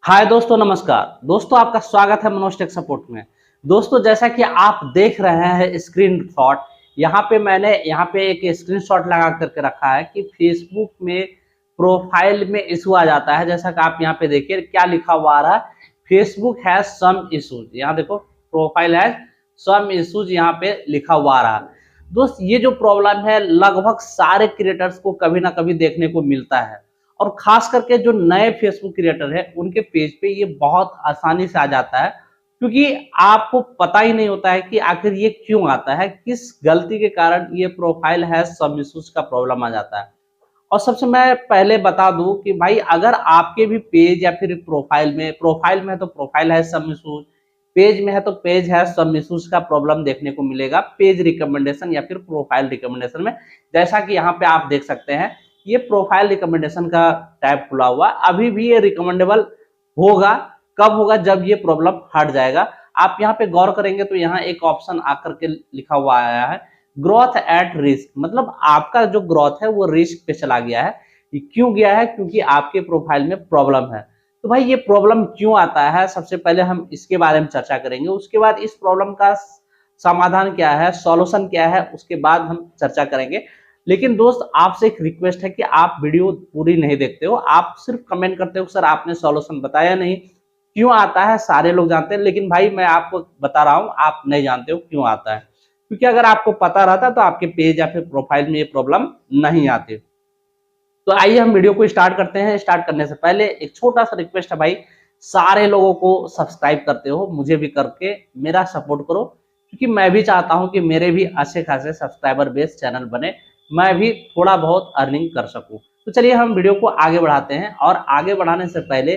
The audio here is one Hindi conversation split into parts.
हाय दोस्तों, नमस्कार दोस्तों। आपका स्वागत है मनोज टेक सपोर्ट में। दोस्तों, जैसा कि आप देख रहे हैं स्क्रीन शॉट, मैंने यहाँ पे एक स्क्रीन शॉट लगा करके रखा है कि फेसबुक में प्रोफाइल में इशू आ जाता है। जैसा कि आप यहाँ पे देखिए क्या लिखा हुआ आ रहा है, फेसबुक हैज सम इशूज। यहाँ देखो, प्रोफाइल हैज सम इशूज यहाँ पे लिखा हुआ आ रहा है। दोस्त, ये जो प्रॉब्लम है लगभग सारे क्रिएटर्स को कभी ना कभी देखने को मिलता है, और खास करके जो नए फेसबुक क्रिएटर है उनके पेज पे ये बहुत आसानी से आ जाता है, क्योंकि आपको पता ही नहीं होता है कि आखिर ये क्यों आता है, किस गलती के कारण ये प्रोफाइल हैज सम इश्यूज का प्रॉब्लम आ जाता है। और सबसे मैं पहले बता दूं कि भाई, अगर आपके भी पेज या फिर प्रोफाइल में है तो profile has some issues, page में है तो पेज हैज सम इश्यूज का प्रॉब्लम देखने को मिलेगा पेज रिकमेंडेशन या फिर प्रोफाइल रिकमेंडेशन में। जैसा कि यहाँ पे आप देख सकते हैं, ये प्रोफाइल रिकमेंडेशन का टैब खुला हुआ, अभी भी ये रिकमेंडेबल होगा। कब होगा? जब ये प्रॉब्लम हट जाएगा। आप यहाँ पे गौर करेंगे तो यहाँ एक ऑप्शन आकर के लिखा हुआ आया है, ग्रोथ एट रिस्क। मतलब आपका जो ग्रोथ है वो रिस्क पे चला गया है। ये क्यों गया है? क्योंकि आपके प्रोफाइल में प्रॉब्लम है। तो भाई, ये प्रॉब्लम क्यों आता है, सबसे पहले हम इसके बारे में चर्चा करेंगे। उसके बाद इस प्रॉब्लम का समाधान क्या है, सॉल्यूशन क्या है, उसके बाद हम चर्चा करेंगे। लेकिन दोस्त, आपसे एक रिक्वेस्ट है कि आप वीडियो पूरी नहीं देखते हो, आप सिर्फ कमेंट करते हो सर आपने सॉल्यूशन बताया नहीं। क्यों आता है सारे लोग जानते हैं, लेकिन भाई मैं आपको बता रहा हूं, आप नहीं जानते हो क्यों आता है। क्योंकि अगर आपको पता रहता तो आपके पेज या फिर प्रोफाइल में ये प्रॉब्लम नहीं आती। तो आइए हम वीडियो को स्टार्ट करते हैं। स्टार्ट करने से पहले एक छोटा सा रिक्वेस्ट है भाई, सारे लोगों को सब्सक्राइब करते हो, मुझे भी करके मेरा सपोर्ट करो, क्योंकि मैं भी चाहता हूं कि मेरे भी अच्छे खासे सब्सक्राइबर बेस चैनल बने, मैं भी थोड़ा बहुत अर्निंग कर सकूं। तो चलिए हम वीडियो को आगे बढ़ाते हैं। और आगे बढ़ाने से पहले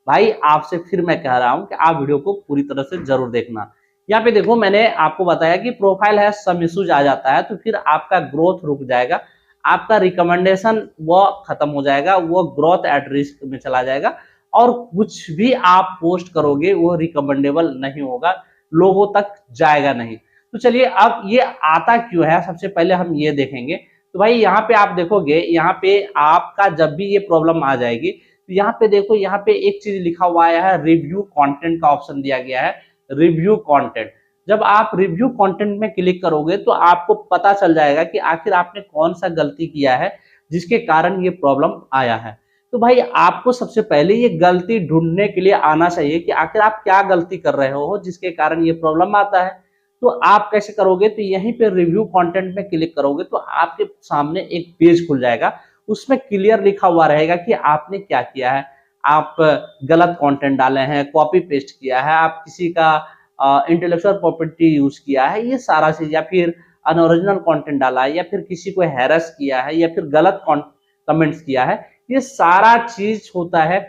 भाई, आपसे फिर मैं कह रहा हूं कि आप वीडियो को पूरी तरह से जरूर देखना। यहाँ पे देखो, मैंने आपको बताया कि प्रोफाइल है सम इश्यूज आ जाता है तो फिर आपका ग्रोथ रुक जाएगा, आपका रिकमेंडेशन वो खत्म हो जाएगा, वो ग्रोथ एट रिस्क में चला जाएगा, और कुछ भी आप पोस्ट करोगे वो रिकमेंडेबल नहीं होगा, लोगों तक जाएगा नहीं। तो चलिए, अब ये आता क्यों है, सबसे पहले हम ये देखेंगे। तो भाई, यहाँ पे आप देखोगे, यहाँ पे आपका जब भी ये प्रॉब्लम आ जाएगी तो यहाँ पे देखो, यहाँ पे एक चीज लिखा हुआ आया है, रिव्यू कंटेंट का ऑप्शन दिया गया है, रिव्यू कंटेंट। जब आप रिव्यू कंटेंट में क्लिक करोगे तो आपको पता चल जाएगा कि आखिर आपने कौन सा गलती किया है जिसके कारण ये प्रॉब्लम आया है। तो भाई, आपको सबसे पहले ये गलती ढूंढने के लिए आना चाहिए कि आखिर आप क्या गलती कर रहे हो जिसके कारण ये प्रॉब्लम आता है। तो आप कैसे करोगे? तो यहीं पे रिव्यू कंटेंट में क्लिक करोगे तो आपके सामने एक पेज खुल जाएगा, उसमें क्लियर लिखा हुआ रहेगा कि आपने क्या किया है। आप गलत कंटेंट डाले हैं, कॉपी पेस्ट किया है, आप किसी का इंटेलेक्चुअल प्रॉपर्टी यूज किया है, ये सारा चीज, या फिर अनओरिजिनल कंटेंट डाला है, या फिर किसी को हैरेस किया है, या फिर गलत कमेंट्स किया है, ये सारा चीज होता है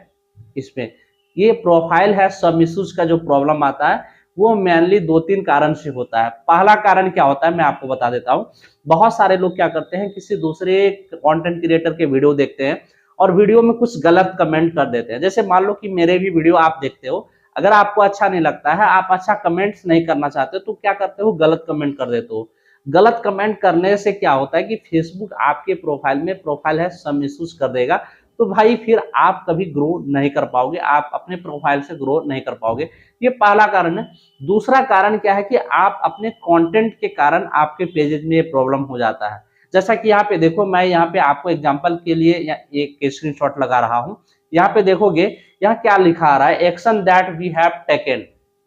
इसमें। ये प्रोफाइल है सब इश्यूज का जो प्रॉब्लम आता है वो मेनली दो तीन कारण से होता है। पहला कारण क्या होता है मैं आपको बता देता हूँ। बहुत सारे लोग क्या करते हैं, किसी दूसरे कंटेंट क्रिएटर के वीडियो देखते हैं और वीडियो में कुछ गलत कमेंट कर देते हैं। जैसे मान लो कि मेरे भी वीडियो आप देखते हो, अगर आपको अच्छा नहीं लगता है, आप अच्छा कमेंट्स नहीं करना चाहते, तो क्या करते हो, गलत कमेंट कर देते हो। गलत कमेंट करने से क्या होता है कि फेसबुक आपके प्रोफाइल में प्रोफाइल है सम इश्यूज कर देगा। तो भाई, फिर आप कभी ग्रो नहीं कर पाओगे, आप अपने प्रोफाइल से ग्रो नहीं कर पाओगे। ये पहला कारण है। दूसरा कारण क्या है कि आप अपने कंटेंट के कारण आपके पेजेज में ये प्रॉब्लम हो जाता है। जैसा कि यहाँ पे देखो, मैं यहाँ पे आपको एग्जांपल के लिए एक स्क्रीनशॉट लगा रहा हूँ। यहाँ पे देखोगे, यहाँ क्या लिखा आ रहा है, action that we have taken.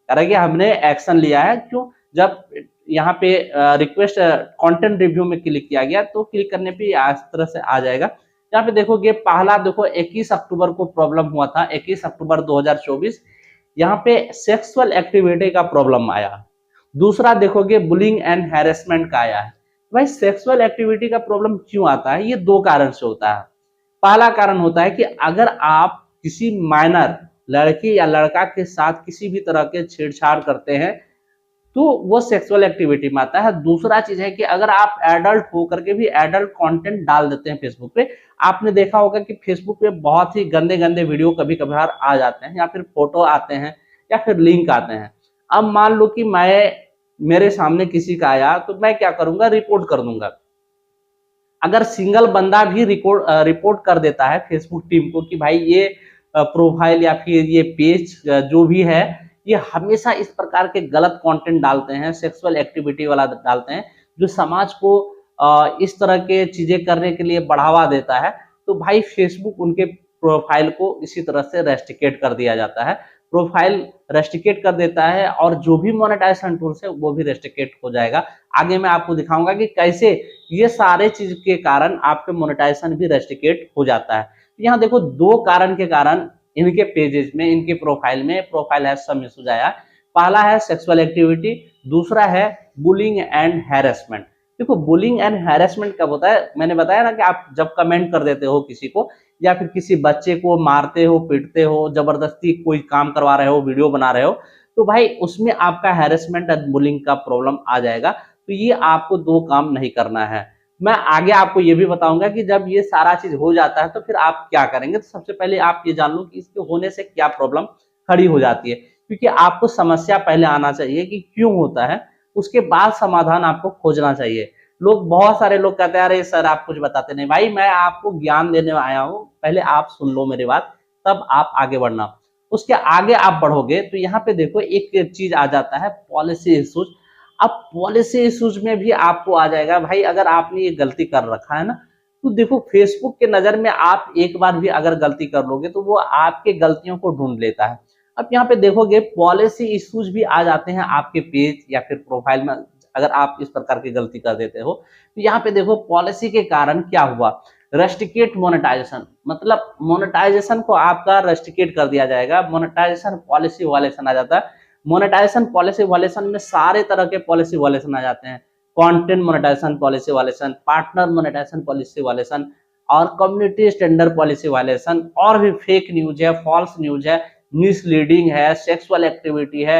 करेंगे, हमने एक्शन लिया है। क्यों? जब यहाँ पे रिक्वेस्ट कंटेंट रिव्यू में क्लिक किया गया तो क्लिक करने पे इस तरह से आ जाएगा। यहाँ पे देखोगे, पहला देखो 21 अक्टूबर को प्रॉब्लम हुआ था, 21 अक्टूबर 2024, यहाँ पे सेक्सुअल एक्टिविटी का प्रॉब्लम आया। दूसरा देखोगे, बुलिंग एंड हैरेसमेंट का आया है। भाई, सेक्सुअल एक्टिविटी का प्रॉब्लम क्यों आता है? ये दो कारण से होता है। पहला कारण होता है कि अगर आप किसी माइनर लड़की या लड़का के साथ किसी भी तरह के छेड़छाड़ करते हैं तो वो सेक्सुअल एक्टिविटी में आता है। दूसरा चीज है कि अगर आप एडल्ट होकर के भी एडल्ट कंटेंट डाल देते हैं फेसबुक पे, आपने देखा होगा कि फेसबुक पे बहुत ही गंदे गंदे वीडियो कभी कभार आ जाते हैं, या फिर फोटो आते हैं, या फिर लिंक आते हैं। अब मान लो कि मेरे सामने किसी का आया तो मैं क्या करूंगा, रिपोर्ट कर दूंगा। अगर सिंगल बंदा भी रिपोर्ट कर देता है फेसबुक टीम को कि भाई ये प्रोफाइल या फिर ये पेज जो भी है, ये हमेशा इस प्रकार के गलत कंटेंट डालते हैं, सेक्सुअल एक्टिविटी वाला डालते हैं, जो समाज को इस तरह के चीजें करने के लिए बढ़ावा देता है। तो भाई फेसबुक उनके प्रोफाइल को इसी तरह से रेस्ट्रिकेट कर दिया जाता है, प्रोफाइल रेस्ट्रिकेट कर देता है, और जो भी मोनेटाइजेशन टूल्स है वो भी रेस्ट्रिकेट हो जाएगा। आगे मैं आपको दिखाऊंगा कि कैसे ये सारे चीज के कारण आपके मोनेटाइजेशन भी रेस्ट्रिकेट हो जाता है। यहाँ देखो, दो कारण के कारण इनके पेजेस में, इनके प्रोफाइल है सब मिस हो जाएगा। पहला है सेक्सुअल एक्टिविटी, दूसरा है बुलिंग एंड हैरेसमेंट। देखो, बुलिंग एंड हैरेसमेंट कब होता है? मैंने बताया ना कि आप जब कमेंट कर देते हो किसी को, या फिर किसी बच्चे को मारते हो, पीटते हो, जबरदस्ती कोई काम करवा रहे हो, वीडियो बना रहे हो, तो भाई उसमें आपका हैरेसमेंट और बुलिंग का प्रॉब्लम आ जाएगा। तो ये आपको दो काम नहीं करना है। मैं आगे आपको ये भी बताऊंगा कि जब ये सारा चीज हो जाता है तो फिर आप क्या करेंगे। तो सबसे पहले आप ये जान लो कि इसके होने से क्या प्रॉब्लम खड़ी हो जाती है, क्योंकि आपको समस्या पहले आना चाहिए कि क्यों होता है, उसके बाद समाधान आपको खोजना चाहिए। बहुत सारे लोग कहते हैं अरे सर आप कुछ बताते नहीं। भाई मैं आपको ज्ञान देने आया हूँ, पहले आप सुन लो मेरी बात, तब आप आगे बढ़ना। उसके आगे आप बढ़ोगे तो यहाँ पे देखो एक चीज आ जाता है, पॉलिसी इश्यूज। अब पॉलिसी इश्यूज में भी आपको आ जाएगा। भाई अगर आपने ये गलती कर रखा है ना, तो देखो फेसबुक के नजर में आप एक बार भी अगर गलती कर लोगे तो वो आपके गलतियों को ढूंढ लेता है। अब यहाँ पे देखोगे पॉलिसी इश्यूज भी आ जाते हैं आपके पेज या फिर प्रोफाइल में, अगर आप इस प्रकार की गलती कर देते हो। तो यहाँ पे देखो पॉलिसी के कारण क्या हुआ, रेस्ट्रिकेट मोनेटाइजेशन, मतलब मोनेटाइजेशन को आपका रेस्ट्रिकेट कर दिया जाएगा। मोनेटाइजेशन पॉलिसी वायलेशन आ जाता है। मोनेटाइजेशन पॉलिसी वायलेशन में सारे तरह के पॉलिसी वायलेशन आ जाते हैं। Content monetization policy violation, partner monetization policy violation, और कम्युनिटी स्टैंडर्ड पॉलिसी वायलेशन, और भी फेक न्यूज है, फॉल्स न्यूज है, मिसलीडिंग है, सेक्सुअल एक्टिविटी है,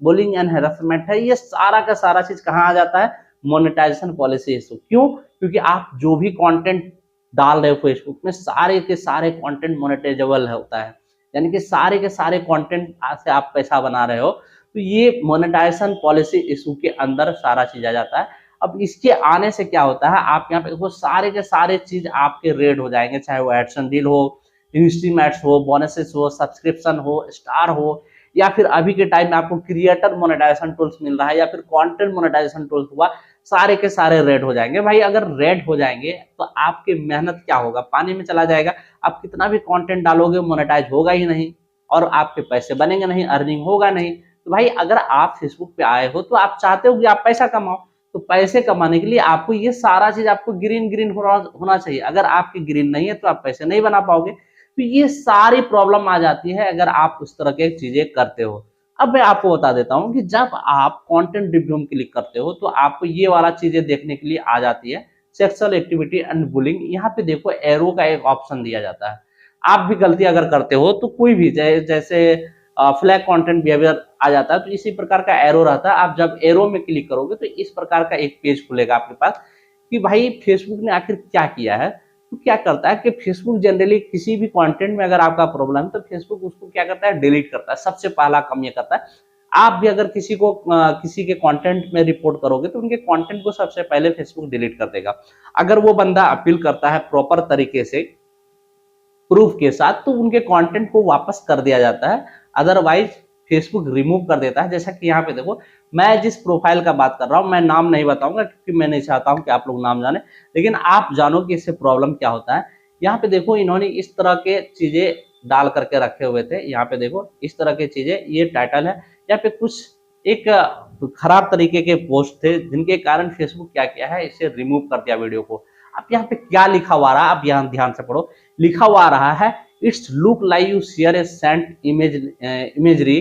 बुलिंग एंड हैरेसमेंट है। ये सारा का सारा चीज कहाँ आ जाता है? Monetization policy issue. क्यों? क्योंकि आप जो भी कंटेंट डाल रहे हो फेसबुक में, सारे के सारे कंटेंट मोनेटाइजेबल होता है, यानी कि सारे के सारे कंटेंट से आप पैसा बना रहे हो। तो ये मोनेटाइजेशन पॉलिसी इशू के अंदर सारा चीज आ जाता है। अब इसके आने से क्या होता है, आप यहाँ पे देखो सारे के सारे चीज आपके रेड हो जाएंगे, चाहे वो एडसन डील हो, इंस्ट्रीम एड्स हो, बोनसेस हो, सब्सक्रिप्शन हो, स्टार हो, या फिर अभी के टाइम में आपको क्रिएटर मोनेटाइजेशन टूल्स मिल रहा है, या फिर कंटेंट मोनेटाइजेशन टूल्स हुआ, सारे के सारे रेड हो जाएंगे। भाई अगर रेड हो जाएंगे तो आपकी मेहनत क्या होगा? पानी में चला जाएगा। आप कितना भी कंटेंट डालोगे मोनेटाइज होगा ही नहीं, और आपके पैसे बनेंगे नहीं, अर्निंग होगा नहीं। तो भाई अगर आप फेसबुक पे आए हो तो आप चाहते हो कि आप पैसा कमाओ, तो पैसे कमाने के लिए आपको ये सारा चीज आपको ग्रीन ग्रीन होना चाहिए। अगर आपकी ग्रीन नहीं है तो आप पैसे नहीं बना पाओगे। तो ये सारी प्रॉब्लम आ जाती है अगर आप उस तरह के चीजें करते हो। अब मैं आपको बता देता हूँ कि जब आप कंटेंट रिव्यू में क्लिक करते हो तो आपको ये वाला चीजें देखने के लिए आ जाती है, सेक्सुअल एक्टिविटी एंड बुलिंग। यहाँ पे देखो एरो का एक ऑप्शन दिया जाता है। आप भी गलती अगर करते हो तो कोई भी जैसे फ्लैग कंटेंट बिहेवियर आ जाता है, तो इसी प्रकार का एरो रहता है। आप जब एरो में क्लिक करोगे तो इस प्रकार का एक पेज खुलेगा आपके पास कि भाई फेसबुक ने आखिर क्या किया है। तो क्या करता है कि फेसबुक जनरली किसी भी कंटेंट में अगर आपका प्रॉब्लम है तो फेसबुक उसको क्या करता है? डिलीट करता है। सबसे पहला काम ये करता है। आप भी अगर किसी को किसी के कंटेंट में रिपोर्ट करोगे तो उनके कंटेंट को सबसे पहले फेसबुक डिलीट कर देगा। अगर वो बंदा अपील करता है प्रॉपर तरीके से, प्रूफ के साथ, तो उनके कंटेंट को वापस कर दिया जाता है। अदरवाइज फेसबुक रिमूव कर देता है। जैसा कि यहाँ पे देखो, मैं जिस प्रोफाइल का बात कर रहा हूँ, मैं नाम नहीं बताऊंगा क्योंकि मैं नहीं चाहता हूँ कि आप लोग नाम जाने, लेकिन आप जानो कि इससे प्रॉब्लम क्या होता है। यहाँ पे देखो इन्होंने इस तरह के चीजें डाल करके रखे हुए थे। यहाँ पे देखो इस तरह की चीजें, ये टाइटल है। यहाँ पे कुछ एक खराब तरीके के पोस्ट थे जिनके कारण फेसबुक क्या किया है, इसे रिमूव कर दिया वीडियो को। अब यहाँ पे क्या लिखा हुआ रहा, आप यहाँ ध्यान से पढ़ो। लिखा हुआ रहा है, it's look like you share a sent imagery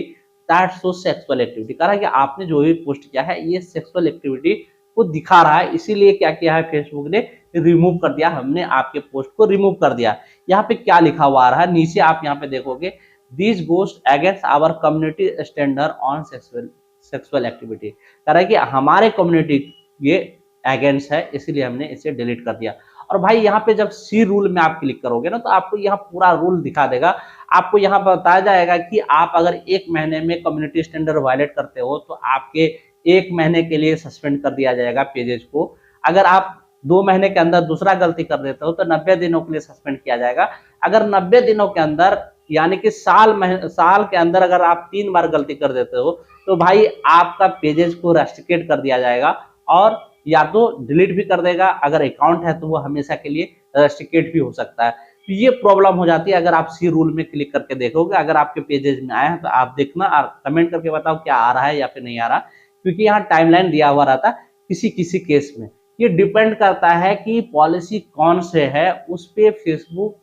that show sexual activity. कह रहा है कि आपने जो भी पोस्ट किया है ये सेक्सुअल एक्टिविटी को दिखा रहा है, इसीलिए क्या किया है फेसबुक ने रिमूव कर दिया, हमने आपके पोस्ट को रिमूव कर दिया। यहाँ पे क्या लिखा हुआ रहा है, नीचे आप यहाँ पे देखोगे, this goes against our community standard on sexual activity. कह रहा है कि हमारे कम्युनिटी ये अगेंस्ट है, इसीलिए हमने इसे डिलीट कर दिया। और भाई यहाँ पे जब सी रूल में आप क्लिक करोगे ना तो आपको यहाँ पूरा रूल दिखा देगा। आपको यहाँ बताया जाएगा कि आप अगर 1 महीने में कम्युनिटी स्टैंडर्ड वायलेट करते हो तो आपके 1 महीने के लिए सस्पेंड कर दिया जाएगा पेजेस को। अगर आप 2 महीने के अंदर दूसरा गलती कर देते हो तो 90 दिनों के लिए सस्पेंड किया जाएगा। अगर 90 दिनों के अंदर यानी कि साल के अंदर अगर आप 3 बार गलती कर देते हो तो भाई आपका पेजेस को रेस्ट्रिक्ट कर दिया जाएगा, और या तो डिलीट भी कर देगा, अगर अकाउंट है तो वो हमेशा के लिए रेस्ट्रिक्ट भी हो सकता है। तो ये प्रॉब्लम हो जाती है अगर आप सी रूल में क्लिक करके देखोगे। अगर आपके पेजेस में आया है तो आप देखना और कमेंट करके बताओ क्या आ रहा है या फिर नहीं आ रहा, क्योंकि यहाँ टाइमलाइन दिया हुआ रहता है किसी किसी केस में। ये डिपेंड करता है कि पॉलिसी कौन से है, उस पे फेसबुक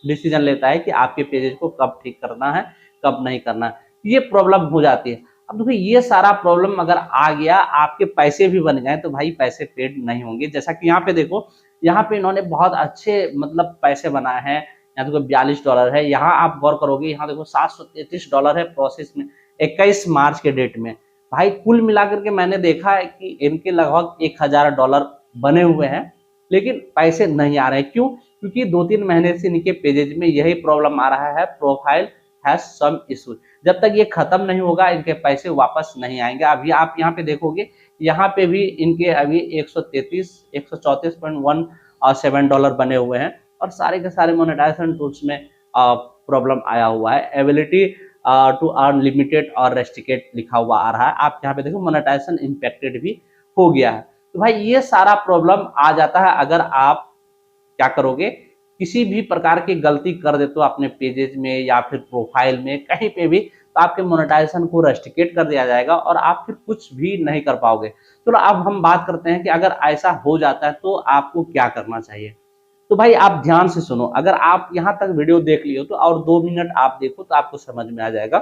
डिसीजन लेता है कि आपके पेजेस को कब ठीक करना है कब नहीं करना है। ये प्रॉब्लम हो जाती है। अब देखो ये सारा प्रॉब्लम अगर आ गया, आपके पैसे भी बन गए तो भाई पैसे पेड नहीं होंगे। जैसा कि यहाँ पे देखो, यहाँ पे इन्होंने बहुत अच्छे मतलब पैसे बनाए हैं। यहाँ देखो $42 है, यहाँ आप गौर करोगे, यहाँ देखो $733 है प्रोसेस में 21 मार्च के डेट में। भाई कुल मिलाकर के मैंने देखा है कि इनके लगभग $1000 बने हुए हैं, लेकिन पैसे नहीं आ रहे। क्यों? क्योंकि 2-3 महीने से इनके पेजेज में यही प्रॉब्लम आ रहा है, प्रोफाइल हैज सम इशू। जब तक ये खत्म नहीं होगा इनके पैसे वापस नहीं आएंगे। अभी आप यहाँ पे देखोगे, यहाँ पे भी इनके अभी 134.117 बने हुए हैं, और सारे के सारे मोनेटाइजेशन टूल्स में प्रॉब्लम आया हुआ है। एबिलिटी टू अर्न लिमिटेड और रेस्ट्रिक्टेड लिखा हुआ आ रहा है। आप यहाँ पे देखो मोनेटाइजेशन इम्पैक्टेड भी हो गया है। तो भाई ये सारा प्रॉब्लम आ जाता है अगर आप क्या करोगे, किसी भी प्रकार की गलती कर देते हो अपने पेजेज में या फिर प्रोफाइल में कहीं पे भी, तो आपके मोनेटाइजेशन को रेस्ट्रिक्ट कर दिया जाएगा और आप फिर कुछ भी नहीं कर पाओगे। तो अब हम बात करते हैं कि अगर ऐसा हो जाता है तो आपको क्या करना चाहिए। तो भाई आप ध्यान से सुनो, अगर आप यहाँ तक वीडियो देख लियो तो और 2 मिनट आप देखो तो आपको समझ में आ जाएगा।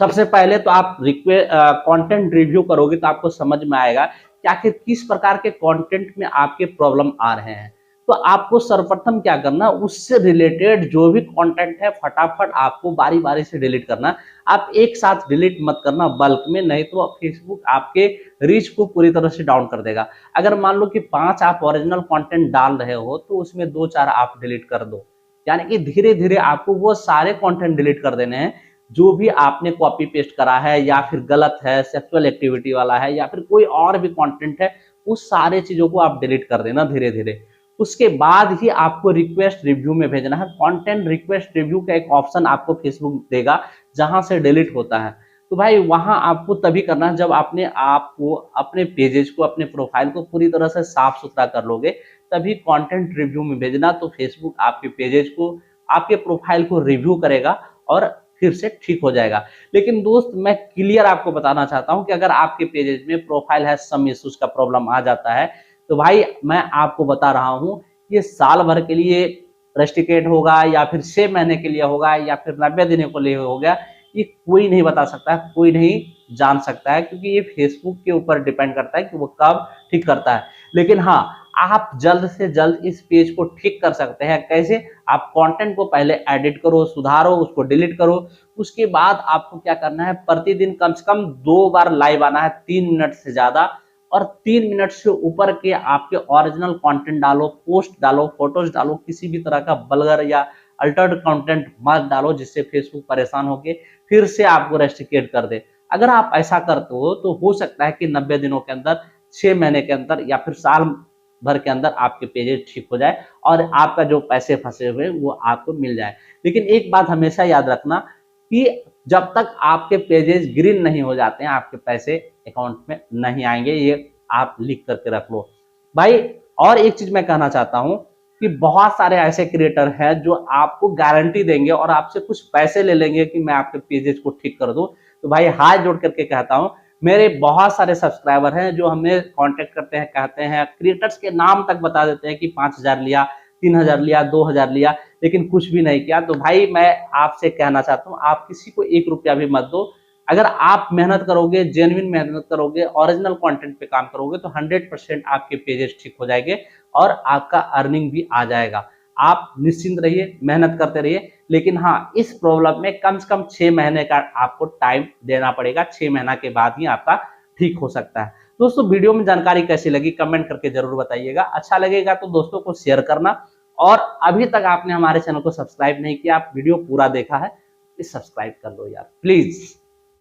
सबसे पहले तो आप कंटेंट रिव्यू करोगे तो आपको समझ में आएगा कि आखिर किस प्रकार के कंटेंट में आपके प्रॉब्लम आ रहे हैं। तो आपको सर्वप्रथम क्या करना, उससे रिलेटेड जो भी कंटेंट है फटाफट आपको बारी बारी से डिलीट करना। आप एक साथ डिलीट मत करना बल्क में, नहीं तो फेसबुक आपके रीच को पूरी तरह से डाउन कर देगा। अगर मान लो कि 5 आप ओरिजिनल कंटेंट डाल रहे हो तो उसमें 2-4 आप डिलीट कर दो, यानी कि धीरे धीरे आपको वो सारे कंटेंट डिलीट कर देने हैं जो भी आपने कॉपी पेस्ट करा है या फिर गलत है, सेक्सुअल एक्टिविटी वाला है या फिर कोई और भी कंटेंट है, उस सारे चीजों को आप डिलीट कर देना धीरे धीरे। उसके बाद ही आपको रिक्वेस्ट रिव्यू में भेजना है। कंटेंट रिक्वेस्ट रिव्यू का एक ऑप्शन आपको फेसबुक देगा जहां से डिलीट होता है। तो भाई वहां आपको तभी करना है जब अपने आप को, अपने पेजेस को, अपने प्रोफाइल को पूरी तरह से साफ सुथरा कर लोगे, तभी कंटेंट रिव्यू में भेजना। तो फेसबुक आपके पेजेस को, आपके प्रोफाइल को रिव्यू करेगा और फिर से ठीक हो जाएगा। लेकिन दोस्त मैं क्लियर आपको बताना चाहता हूं कि अगर आपके पेजेस में प्रोफाइल है सम इश्यूज का प्रॉब्लम आ जाता है, तो भाई मैं आपको बता रहा हूं ये साल भर के लिए रेस्ट्रिक्टेड होगा या फिर 6 महीने के लिए होगा या फिर 90 दिनों के लिए होगा, ये कोई नहीं बता सकता है, कोई नहीं जान सकता है, क्योंकि ये फेसबुक के ऊपर डिपेंड करता है कि वो कब ठीक करता है। लेकिन हाँ, आप जल्द से जल्द इस पेज को ठीक कर सकते हैं। कैसे? आप कंटेंट को पहले एडिट करो, सुधारो, उसको डिलीट करो। उसके बाद आपको क्या करना है, प्रतिदिन कम से कम 2 बार लाइव आना है, 3 मिनट से ज्यादा, और 3 मिनट से ऊपर के आपके ओरिजिनल कंटेंट डालो, पोस्ट डालो, फोटोज डालो, किसी भी तरह का वल्गर या अल्टर्ड कंटेंट मत डालो जिससे फेसबुक परेशान होके फिर से आपको रेस्ट्रिक्ट कर दे। अगर आप ऐसा करते हो तो हो सकता है कि 90 दिनों के अंदर, 6 महीने के अंदर या फिर साल भर के अंदर आपके पेजेस ठीक हो जाए और आपका जो पैसे फंसे हुए वो आपको मिल जाए। लेकिन एक बात हमेशा याद रखना कि जब तक आपके पेजेस ग्रीन नहीं हो जाते हैं, आपके पैसे अकाउंट में नहीं आएंगे। ये आप लिख करके रख लो भाई। और एक चीज मैं कहना चाहता हूं कि बहुत सारे ऐसे क्रिएटर हैं जो आपको गारंटी देंगे और आपसे कुछ पैसे ले लेंगे कि मैं आपके पेजेस को ठीक कर दूं। तो भाई हाथ जोड़ करके कहता हूं, मेरे बहुत सारे सब्सक्राइबर हैं जो हमें कांटेक्ट करते हैं, कहते हैं, क्रिएटर्स के नाम तक बता देते हैं कि 5000 लिया, 3000 लिया, 2000 लिया, लेकिन कुछ भी नहीं किया। तो भाई मैं आपसे कहना चाहता हूँ, आप किसी को 1 रुपया भी मत दो। अगर आप मेहनत करोगे, जेन्युइन मेहनत करोगे, ओरिजिनल कंटेंट पे काम करोगे, तो 100% आपके पेजेस ठीक हो जाएंगे और आपका अर्निंग भी आ जाएगा। आप निश्चिंत रहिए, मेहनत करते रहिए। लेकिन हाँ, इस प्रॉब्लम में कम से कम 6 महीने का आपको टाइम देना पड़ेगा। 6 महीना के बाद ही आपका ठीक हो सकता है। दोस्तों वीडियो में जानकारी कैसी लगी कमेंट करके जरूर बताइएगा। अच्छा लगेगा तो दोस्तों को शेयर करना, और अभी तक आपने हमारे चैनल को सब्सक्राइब नहीं किया, आप वीडियो पूरा देखा है, प्लीज सब्सक्राइब कर लो यार, प्लीज।